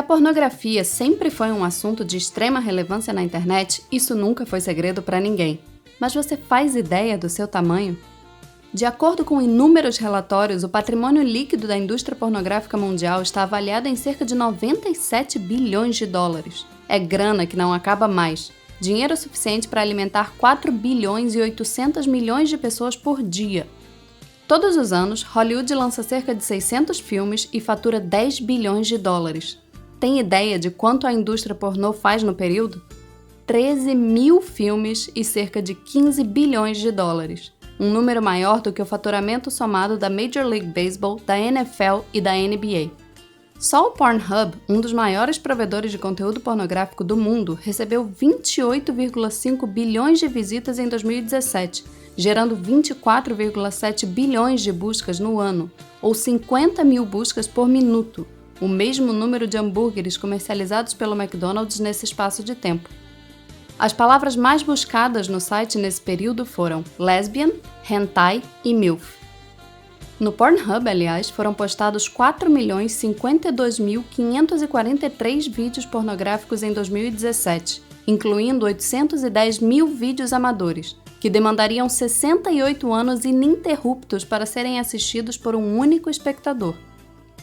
Que a pornografia sempre foi um assunto de extrema relevância na internet, isso nunca foi segredo para ninguém. Mas você faz ideia do seu tamanho? De acordo com inúmeros relatórios, o patrimônio líquido da indústria pornográfica mundial está avaliado em cerca de 97 bilhões de dólares. É grana que não acaba mais. Dinheiro suficiente para alimentar 4 bilhões e 800 milhões de pessoas por dia. Todos os anos, Hollywood lança cerca de 600 filmes e fatura 10 bilhões de dólares. Tem ideia de quanto a indústria pornô faz no período? 13 mil filmes e cerca de 15 bilhões de dólares. Um número maior do que o faturamento somado da Major League Baseball, da NFL e da NBA. Só o Pornhub, um dos maiores provedores de conteúdo pornográfico do mundo, recebeu 28,5 bilhões de visitas em 2017, gerando 24,7 bilhões de buscas no ano, ou 50 mil buscas por minuto, o mesmo número de hambúrgueres comercializados pelo McDonald's nesse espaço de tempo. As palavras mais buscadas no site nesse período foram lesbian, hentai e MILF. No Pornhub, aliás, foram postados 4.052.543 vídeos pornográficos em 2017, incluindo 810 mil vídeos amadores, que demandariam 68 anos ininterruptos para serem assistidos por um único espectador.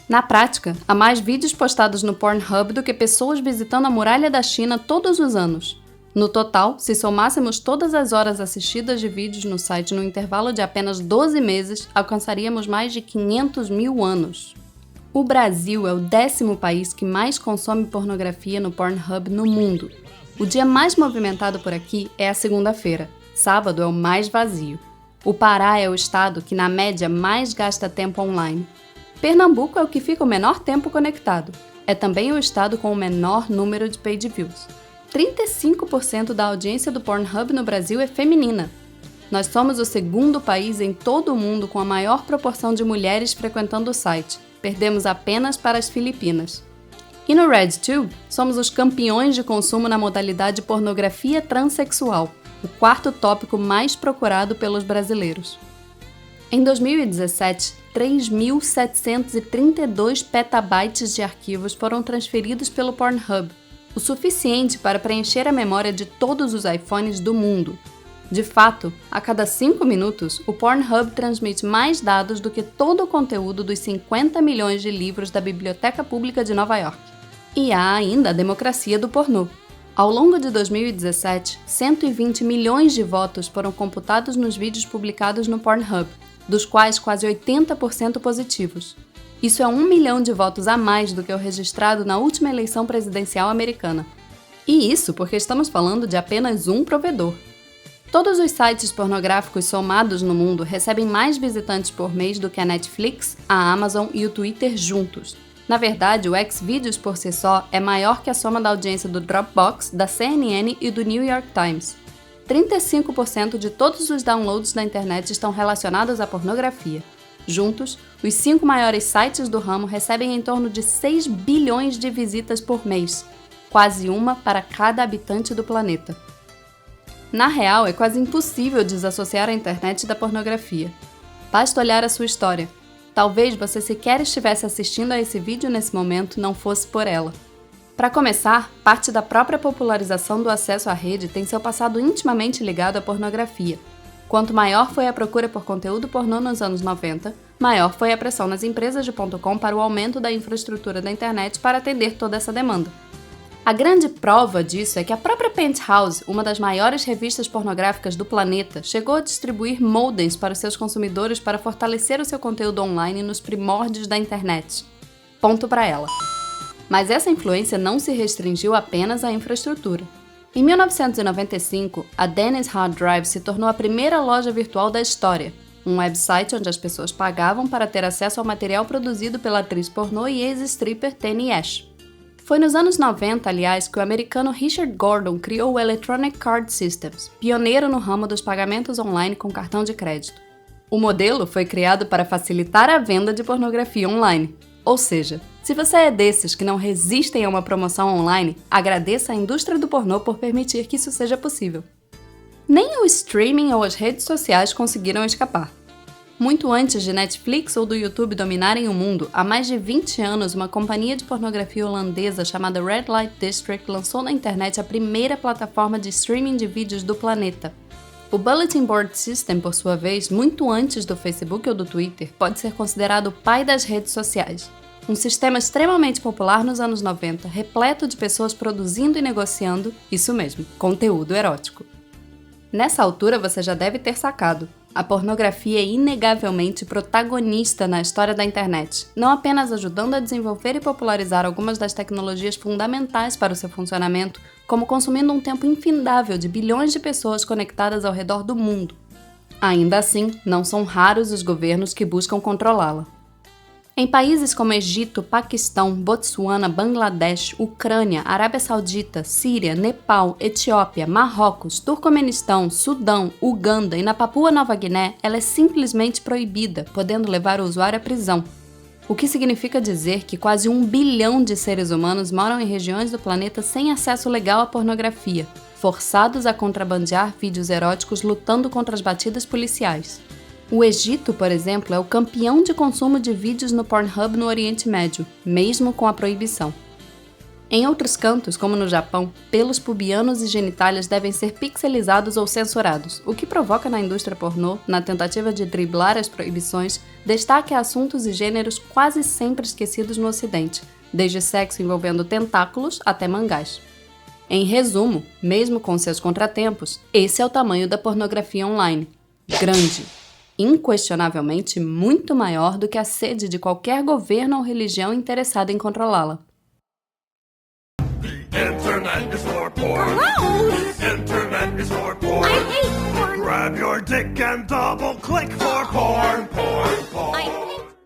Na prática, há mais vídeos postados no Pornhub do que pessoas visitando a Muralha da China todos os anos. No total, se somássemos todas as horas assistidas de vídeos no site no intervalo de apenas 12 meses, alcançaríamos mais de 500 mil anos. O Brasil é o 10º país que mais consome pornografia no Pornhub no mundo. O dia mais movimentado por aqui é a segunda-feira. Sábado é o mais vazio. O Pará é o estado que, na média, mais gasta tempo online. Pernambuco é o que fica o menor tempo conectado. É também o estado com o menor número de page views. 35% da audiência do Pornhub no Brasil é feminina. Nós somos o segundo país em todo o mundo com a maior proporção de mulheres frequentando o site. Perdemos apenas para as Filipinas. E no RedTube, somos os campeões de consumo na modalidade pornografia transexual, o 4º tópico mais procurado pelos brasileiros. Em 2017, 3.732 petabytes de arquivos foram transferidos pelo Pornhub, o suficiente para preencher a memória de todos os iPhones do mundo. De fato, a cada 5 minutos, o Pornhub transmite mais dados do que todo o conteúdo dos 50 milhões de livros da Biblioteca Pública de Nova York. E há ainda a democracia do pornô. Ao longo de 2017, 120 milhões de votos foram computados nos vídeos publicados no Pornhub, dos quais quase 80% positivos. Isso é 1 milhão de votos a mais do que o registrado na última eleição presidencial americana. E isso porque estamos falando de apenas um provedor. Todos os sites pornográficos somados no mundo recebem mais visitantes por mês do que a Netflix, a Amazon e o Twitter juntos. Na verdade, o Xvideos por si só é maior que a soma da audiência do Dropbox, da CNN e do New York Times. 35% de todos os downloads da internet estão relacionados à pornografia. Juntos, os 5 maiores sites do ramo recebem em torno de 6 bilhões de visitas por mês, quase uma para cada habitante do planeta. Na real, é quase impossível desassociar a internet da pornografia. Basta olhar a sua história. Talvez você sequer estivesse assistindo a esse vídeo nesse momento não fosse por ela. Para começar, parte da própria popularização do acesso à rede tem seu passado intimamente ligado à pornografia. Quanto maior foi a procura por conteúdo pornô nos anos 90, maior foi a pressão nas empresas de .com para o aumento da infraestrutura da internet para atender toda essa demanda. A grande prova disso é que a própria Penthouse, uma das maiores revistas pornográficas do planeta, chegou a distribuir modems para os seus consumidores para fortalecer o seu conteúdo online nos primórdios da internet. Ponto para ela. Mas essa influência não se restringiu apenas à infraestrutura. Em 1995, a Dennis Hard Drive se tornou a primeira loja virtual da história, um website onde as pessoas pagavam para ter acesso ao material produzido pela atriz pornô e ex-stripper Tenny Ash. Foi nos anos 90, aliás, que o americano Richard Gordon criou o Electronic Card Systems, pioneiro no ramo dos pagamentos online com cartão de crédito. O modelo foi criado para facilitar a venda de pornografia online. Ou seja, se você é desses que não resistem a uma promoção online, agradeça à indústria do pornô por permitir que isso seja possível. Nem o streaming ou as redes sociais conseguiram escapar. Muito antes de Netflix ou do YouTube dominarem o mundo, há mais de 20 anos, uma companhia de pornografia holandesa chamada Red Light District lançou na internet a primeira plataforma de streaming de vídeos do planeta. O Bulletin Board System, por sua vez, muito antes do Facebook ou do Twitter, pode ser considerado o pai das redes sociais. Um sistema extremamente popular nos anos 90, repleto de pessoas produzindo e negociando, isso mesmo, conteúdo erótico. Nessa altura você já deve ter sacado. A pornografia é inegavelmente protagonista na história da internet, não apenas ajudando a desenvolver e popularizar algumas das tecnologias fundamentais para o seu funcionamento, como consumindo um tempo infindável de bilhões de pessoas conectadas ao redor do mundo. Ainda assim, não são raros os governos que buscam controlá-la. Em países como Egito, Paquistão, Botsuana, Bangladesh, Ucrânia, Arábia Saudita, Síria, Nepal, Etiópia, Marrocos, Turcomenistão, Sudão, Uganda e na Papua Nova Guiné, ela é simplesmente proibida, podendo levar o usuário à prisão. O que significa dizer que quase 1 bilhão de seres humanos moram em regiões do planeta sem acesso legal à pornografia, forçados a contrabandear vídeos eróticos lutando contra as batidas policiais. O Egito, por exemplo, é o campeão de consumo de vídeos no Pornhub no Oriente Médio, mesmo com a proibição. Em outros cantos, como no Japão, pelos pubianos e genitálias devem ser pixelizados ou censurados, o que provoca na indústria pornô, na tentativa de driblar as proibições, destaque a assuntos e gêneros quase sempre esquecidos no Ocidente, desde sexo envolvendo tentáculos até mangás. Em resumo, mesmo com seus contratempos, esse é o tamanho da pornografia online. Grande. Inquestionavelmente muito maior do que a sede de qualquer governo ou religião interessada em controlá-la. Internet is for porn. Gross! Internet is for porn. I hate porn. Grab your dick and double click for porn, porn, porn.